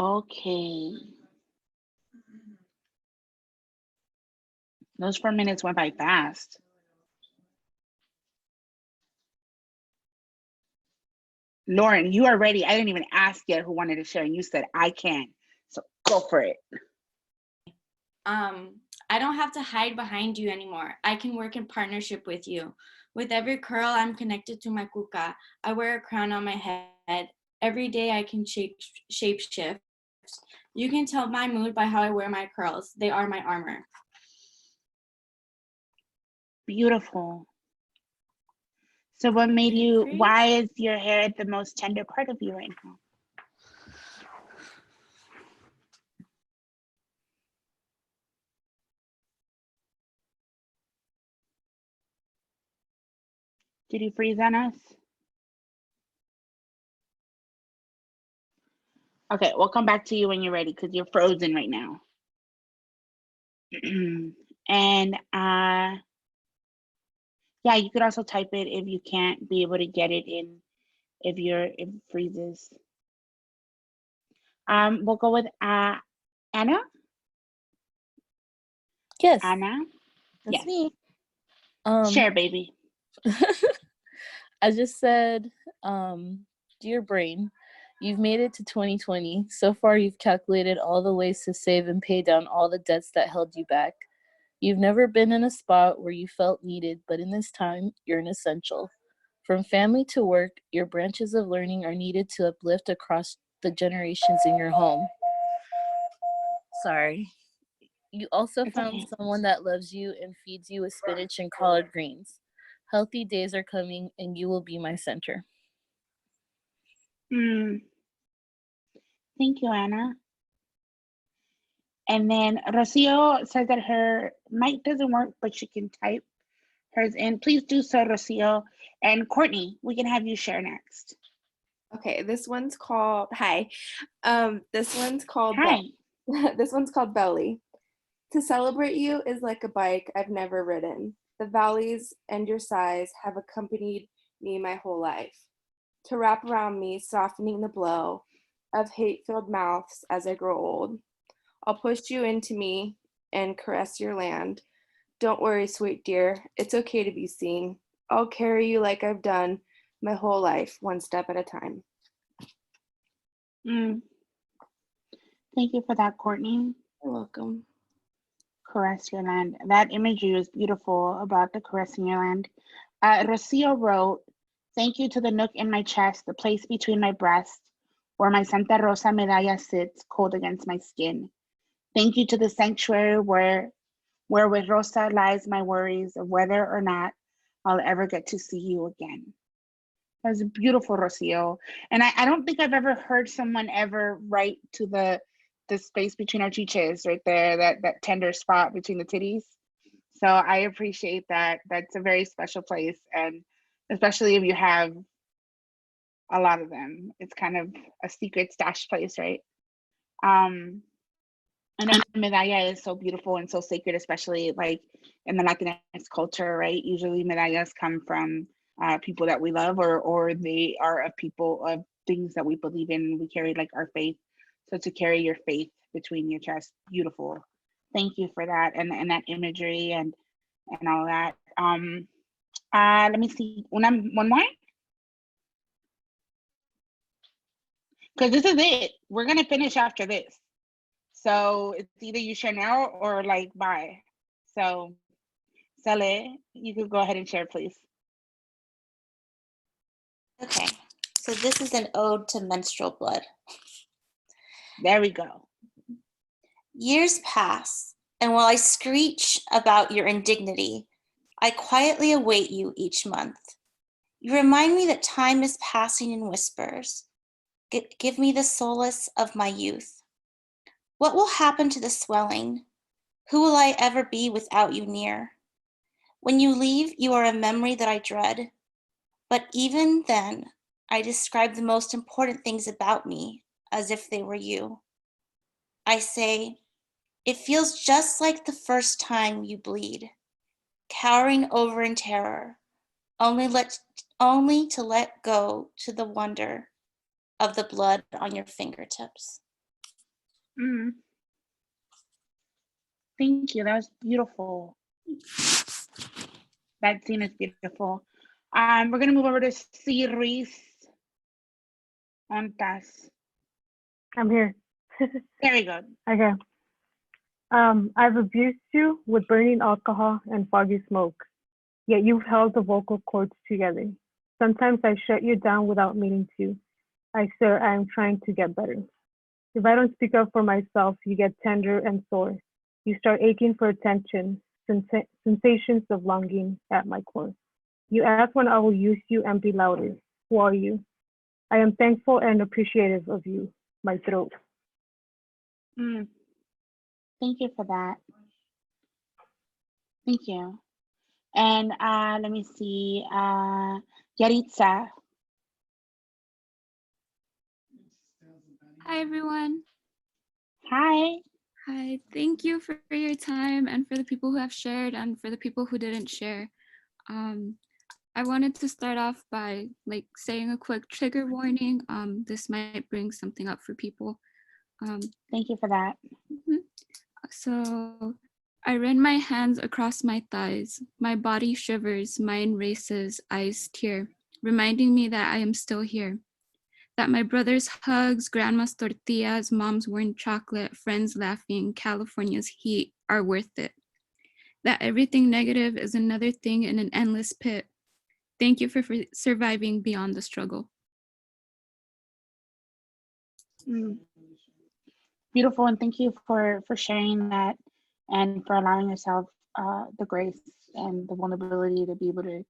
Okay. Those 4 minutes went by fast. Lauren, you are ready. I didn't even ask yet who wanted to share, and you said I can. So go for it.
I don't have to hide behind you anymore. I can work in partnership with you. With every curl, I'm connected to my kuka. I wear a crown on my head. Every day I can shape shift. You can tell my mood by how I wear my curls. They are my armor.
Beautiful. So what made you, why is your hair the most tender part of you right now? Did you freeze on us? Okay, we'll come back to you when you're ready because you're frozen right now. And yeah, you could also type it if you can't be able to get it in, if it freezes. We'll go with Anna.
Yes.
Anna.
That's
yes.
me.
Share, baby.
I just said, dear brain, you've made it to 2020. So far, you've calculated all the ways to save and pay down all the debts that held you back. You've never been in a spot where you felt needed, but in this time, you're an essential. From family to work, your branches of learning are needed to uplift across the generations in your home. Sorry. You also found someone that loves you and feeds you with spinach and collard greens. Healthy days are coming, and you will be my center.
Thank you, Anna. And then Rocio says that her mic doesn't work, but she can type hers in. Please do so, Rocio. And Courtney, we can have you share next.
Okay, this one's called, hi. This one's called,
hi.
This one's called Belly. To celebrate you is like a bike I've never ridden. The valleys and your sighs have accompanied me my whole life. To wrap around me, softening the blow of hate-filled mouths as I grow old. I'll push you into me and caress your land. Don't worry, sweet dear. It's okay to be seen. I'll carry you like I've done my whole life, one step at a time.
Thank you for that, Courtney.
You're welcome.
Caress your land. That imagery was beautiful about the caressing your land. Rocio wrote, thank you to the nook in my chest, the place between my breasts, where my Santa Rosa medalla sits cold against my skin. Thank you to the sanctuary where with Rosa lies my worries of whether or not I'll ever get to see you again. That was beautiful, Rocio. And I don't think I've ever heard someone ever write to the space between our chiches right there, that tender spot between the titties. So I appreciate that. That's a very special place. And especially if you have a lot of them, it's kind of a secret stash place, right? And then medalla is so beautiful and so sacred, especially like in the Latinx culture, right? Usually medallas come from people that we love, or they are of people of things that we believe in. We carry like our faith. So to carry your faith between your chest, beautiful. Thank you for that and that imagery and all that. Let me see. One more. Because this is it. We're gonna finish after this. So it's either you share now or like bye. So Sale, you could go ahead and share, please.
Okay, so this is an ode to menstrual blood.
There we go.
Years pass, and while I screech about your indignity, I quietly await you each month. You remind me that time is passing in whispers. Give me the solace of my youth. What will happen to the swelling? Who will I ever be without you near? When you leave, you are a memory that I dread. But even then, I describe the most important things about me as if they were you. I say, it feels just like the first time you bleed, cowering over in terror, only to let go to the wonder of the blood on your fingertips.
Mm. Thank you. That was beautiful. That scene is beautiful. We're gonna move over to C. Reese. Ontas.
I'm here.
There we go.
Okay. I've abused you with burning alcohol and foggy smoke, yet you've held the vocal cords together. Sometimes I shut you down without meaning to. I swear I am trying to get better. If I don't speak up for myself, you get tender and sore. You start aching for attention, sensations of longing at my core. You ask when I will use you and be louder. Who are you? I am thankful and appreciative of you, my throat.
Mm. Thank you for that. Thank you. And let me see. Yaritza.
Hi, everyone.
Hi.
Hi. Thank you for your time and for the people who have shared and for the people who didn't share. I wanted to start off by saying a quick trigger warning. This might bring something up for people.
Thank you for that.
So I run my hands across my thighs. My body shivers, mind races, eyes tear, reminding me that I am still here. That my brother's hugs, grandma's tortillas, mom's warm chocolate, friends laughing, California's heat are worth it. That everything negative is another thing in an endless pit. Thank you for surviving beyond the struggle.
Mm. Beautiful, and thank you for sharing that and for allowing yourself the grace and the vulnerability to be able to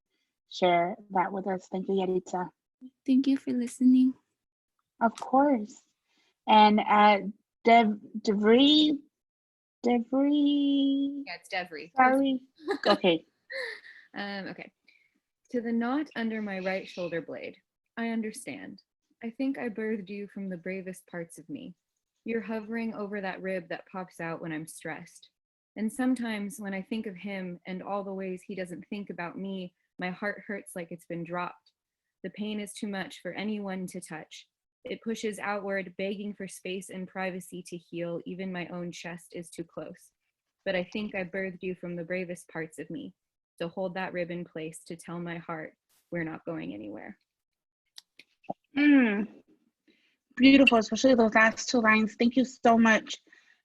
share that with us. Thank you, Yaritza.
Thank you for listening.
Of course. And Devry.
Yeah, it's Devry.
Sorry. Okay.
Okay. To the knot under my right shoulder blade, I understand. I think I birthed you from the bravest parts of me. You're hovering over that rib that pops out when I'm stressed. And sometimes when I think of him and all the ways he doesn't think about me, my heart hurts like it's been dropped. The pain is too much for anyone to touch. It pushes outward, begging for space and privacy to heal. Even my own chest is too close. But I think I birthed you from the bravest parts of me, to hold that rib in place, to tell my heart we're not going anywhere.
Beautiful, especially those last two lines. Thank you so much.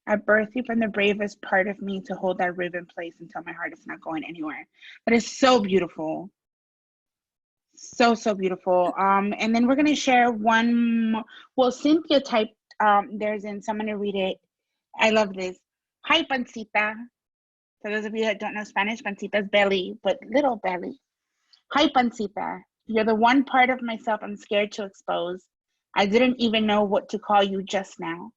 I birthed you from the bravest part of me, to hold that rib in place and tell my heart it's not going anywhere. That is so beautiful. So beautiful. And then we're gonna share one more. Well, Cynthia typed theirs in, so I'm gonna read it. I love this. Hi, pancita. For those of you that don't know Spanish, pancita is belly, but little belly. Hi, pancita. You're the one part of myself I'm scared to expose. I didn't even know what to call you just now.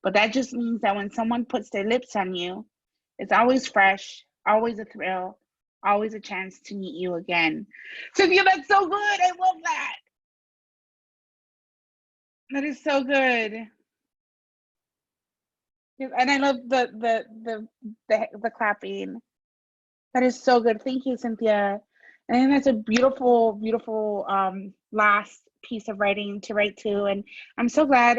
But that just means that when someone puts their lips on you, it's always fresh, always a thrill, always a chance to meet you again. Cynthia, that's so good. I love that. That is so good. And I love the clapping. That is so good. Thank you, Cynthia. I think that's a beautiful, beautiful last piece of writing to write to. And I'm so glad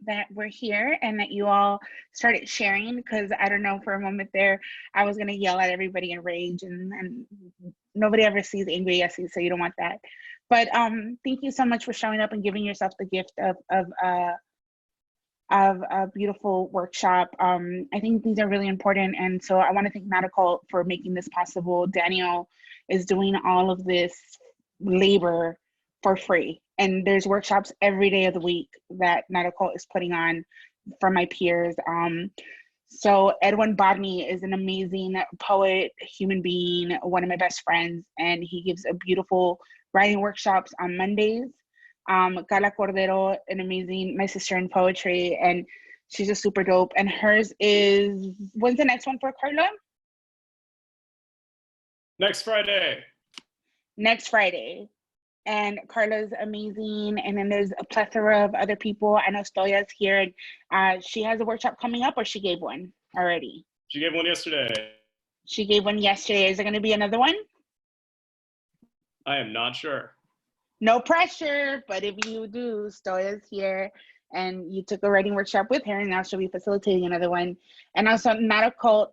that we're here and that you all started sharing, because I don't know, for a moment there, I was going to yell at everybody in rage, and nobody ever sees angry Yessie, so you don't want that. But thank you so much for showing up and giving yourself the gift of a beautiful workshop. I think these are really important, and so I want to thank Notacult for making this possible. Daniel is doing all of this labor for free, and there's workshops every day of the week that Notacult is putting on for my peers. So Edwin Bodney is an amazing poet, human being, one of my best friends, and he gives a beautiful writing workshops on Mondays. Carla Cordero, an amazing, my sister in poetry, and she's just super dope. And hers is, when's the next one for Carla?
Next Friday.
Next Friday. And Carla's amazing. And then there's a plethora of other people. I know Stoya's here, and she has a workshop coming up, or she gave one already?
She gave one yesterday.
She gave one yesterday. Is there going to be another one?
I am not sure.
No pressure, but if you do, Stoya's here. and you took a writing workshop with her, and now she'll be facilitating another one. And also Notacult,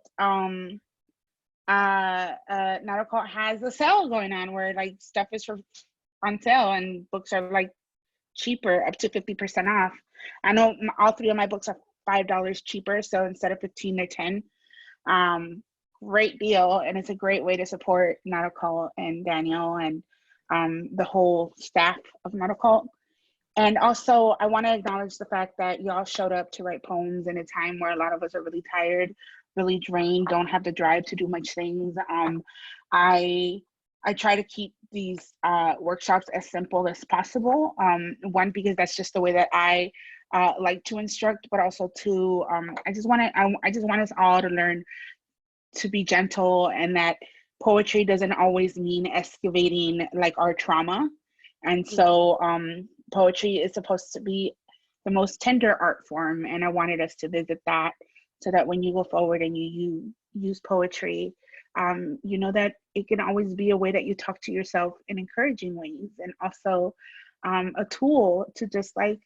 Notacult has a sale going on where like stuff is on sale and books are like cheaper, up to 50% off. I know all 3 of my books are $5 cheaper, so instead of 15, they're 10. Great deal, and it's a great way to support Notacult and Daniel and the whole staff of Notacult. And also, I want to acknowledge the fact that y'all showed up to write poems in a time where a lot of us are really tired, really drained, don't have the drive to do much things. I try to keep these workshops as simple as possible. One, because that's just the way that I like to instruct, but also two, I just want us all to learn to be gentle, and that poetry doesn't always mean excavating like our trauma. And so poetry is supposed to be the most tender art form, and I wanted us to visit that, so that when you go forward and you use poetry, you know that it can always be a way that you talk to yourself in encouraging ways, and also a tool to just like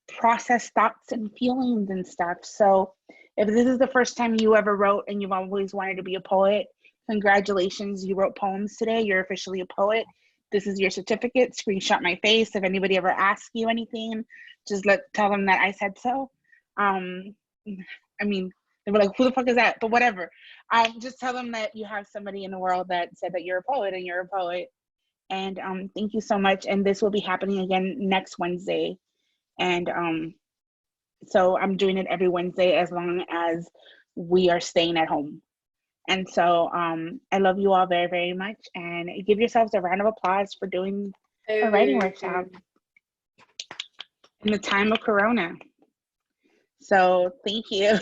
process thoughts and feelings and stuff. So if this is the first time you ever wrote and you've always wanted to be a poet, congratulations, you wrote poems today. You're officially a poet. This is your certificate. Screenshot my face. If anybody ever asks you anything, just tell them that I said so. I mean, they were like, who the fuck is that? But whatever. Just tell them that you have somebody in the world that said that you're a poet, and you're a poet. And thank you so much. And this will be happening again next Wednesday. And so I'm doing it every Wednesday as long as we are staying at home. And so I love you all very, very much. And give yourselves a round of applause for doing a writing workshop in the time of Corona. So thank you.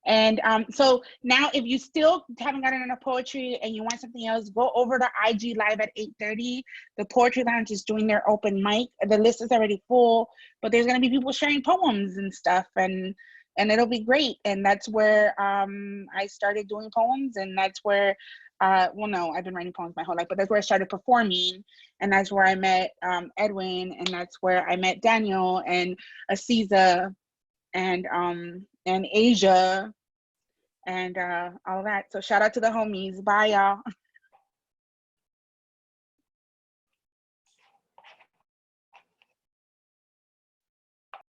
And so now if you still haven't gotten enough poetry and you want something else, go over to IG Live at 8:30. The Poetry Lounge is doing their open mic. The list is already full, but there's going to be people sharing poems and stuff, and it'll be great. And that's where I started doing poems, and that's where well, no, I've been writing poems my whole life, but that's where I started performing, and that's where I met Edwin, and that's where I met Daniel and Aziza and Asia and all that. So shout out to the homies. Bye, y'all.